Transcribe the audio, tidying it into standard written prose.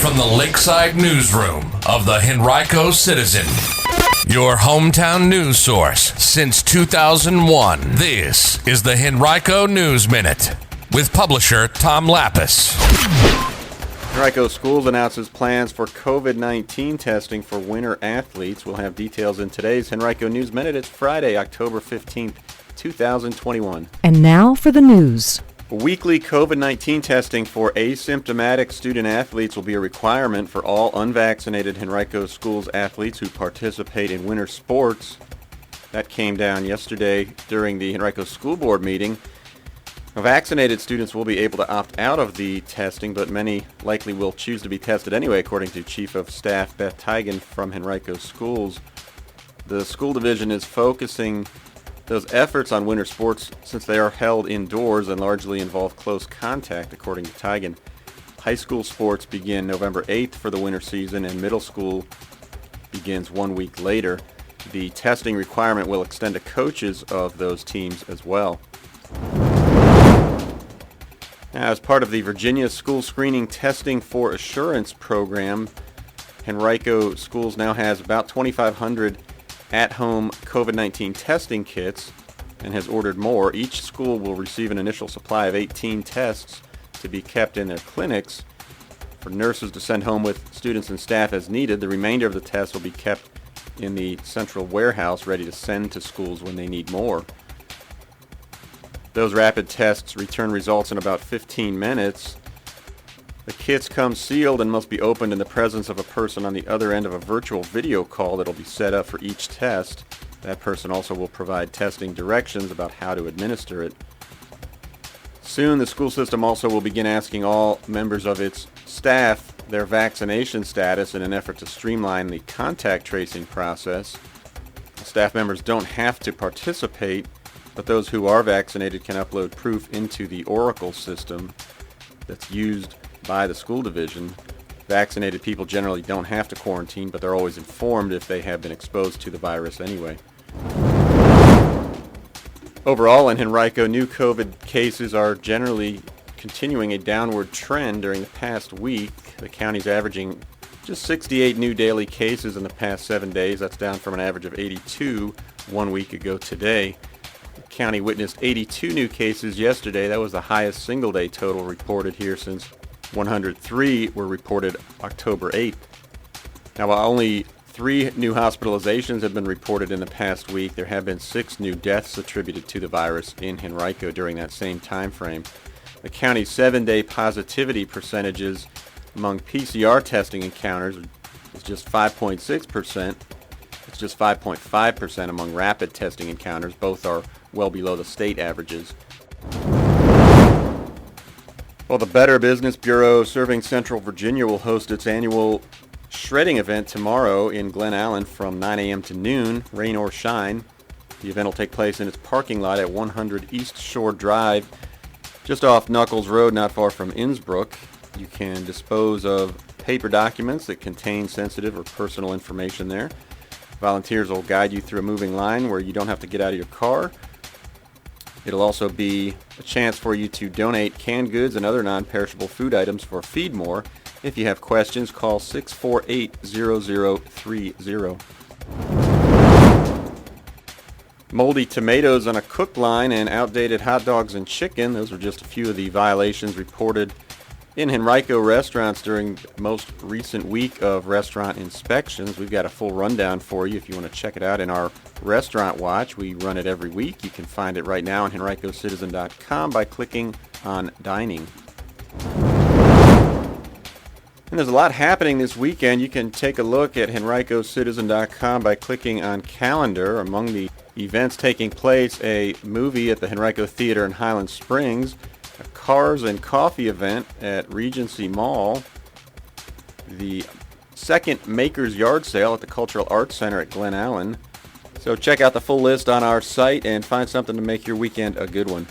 from the Lakeside Newsroom of the Henrico Citizen, your hometown news source since 2001. This is the Henrico News Minute with publisher Tom Lapis. Henrico Schools announces plans for COVID-19 testing for winter athletes. We'll have details in today's Henrico News Minute. It's Friday, October 15th, 2021. And now for the news. Weekly COVID-19 testing for asymptomatic student athletes will be a requirement for all unvaccinated Henrico Schools athletes who participate in winter sports. That came down yesterday during the Henrico School Board meeting. Vaccinated students will be able to opt out of the testing, but many likely will choose to be tested anyway, according to Chief of Staff Beth Tigan from Henrico Schools. The school division is focusing those efforts on winter sports since they are held indoors and largely involve close contact, according to Tigan. High school sports begin November 8th for the winter season, and middle school begins 1 week later. The testing requirement will extend to coaches of those teams as well. Now, as part of the Virginia School Screening Testing for Assurance program, Henrico Schools now has about 2,500 at-home COVID-19 testing kits and has ordered more. Each school will receive an initial supply of 18 tests to be kept in their clinics for nurses to send home with students and staff as needed. The remainder of the tests will be kept in the central warehouse ready to send to schools when they need more. Those rapid tests return results in about 15 minutes. The kits come sealed and must be opened in the presence of a person on the other end of a virtual video call that will be set up for each test. That person also will provide testing directions about how to administer it. Soon, the school system also will begin asking all members of its staff their vaccination status in an effort to streamline the contact tracing process. Staff members don't have to participate, but those who are vaccinated can upload proof into the Oracle system that's used by the school division. Vaccinated people generally don't have to quarantine, but they're always informed if they have been exposed to the virus anyway. Overall, in Henrico, new COVID cases are generally continuing a downward trend during the past week. The county's averaging just 68 new daily cases in the past 7 days. That's down from an average of 82 1 week ago today. The county witnessed 82 new cases yesterday. That was the highest single-day total reported here since 103 were reported October 8th. Now, while only 3 new hospitalizations have been reported in the past week, there have been 6 new deaths attributed to the virus in Henrico during that same time frame. The county's 7-day positivity percentages among PCR testing encounters is just 5.6%. It's just 5.5% among rapid testing encounters. Both are well below the state averages. Well, the Better Business Bureau serving Central Virginia will host its annual shredding event tomorrow in Glen Allen from 9 a.m. to noon, rain or shine. The event will take place in its parking lot at 100 East Shore Drive, just off Knuckles Road, not far from Innsbrook. You can dispose of paper documents that contain sensitive or personal information there. Volunteers will guide you through a moving line where you don't have to get out of your car. It'll also be a chance for you to donate canned goods and other non-perishable food items for Feed More. If you have questions, call 648-0030. Moldy tomatoes on a cook line and outdated hot dogs and chicken. Those are just a few of the violations reported in Henrico restaurants during the most recent week of restaurant inspections. We've got a full rundown for you if you want to check it out in our Restaurant Watch. We run it every week. You can find it right now on henricocitizen.com by clicking on Dining. And there's a lot happening this weekend. You can take a look at henricocitizen.com by clicking on Calendar. Among the events taking place, a movie at the Henrico Theater in Highland Springs, a Cars and Coffee event at Regency Mall, the second Maker's Yard Sale at the Cultural Arts Center at Glen Allen. So check out the full list on our site and find something to make your weekend a good one.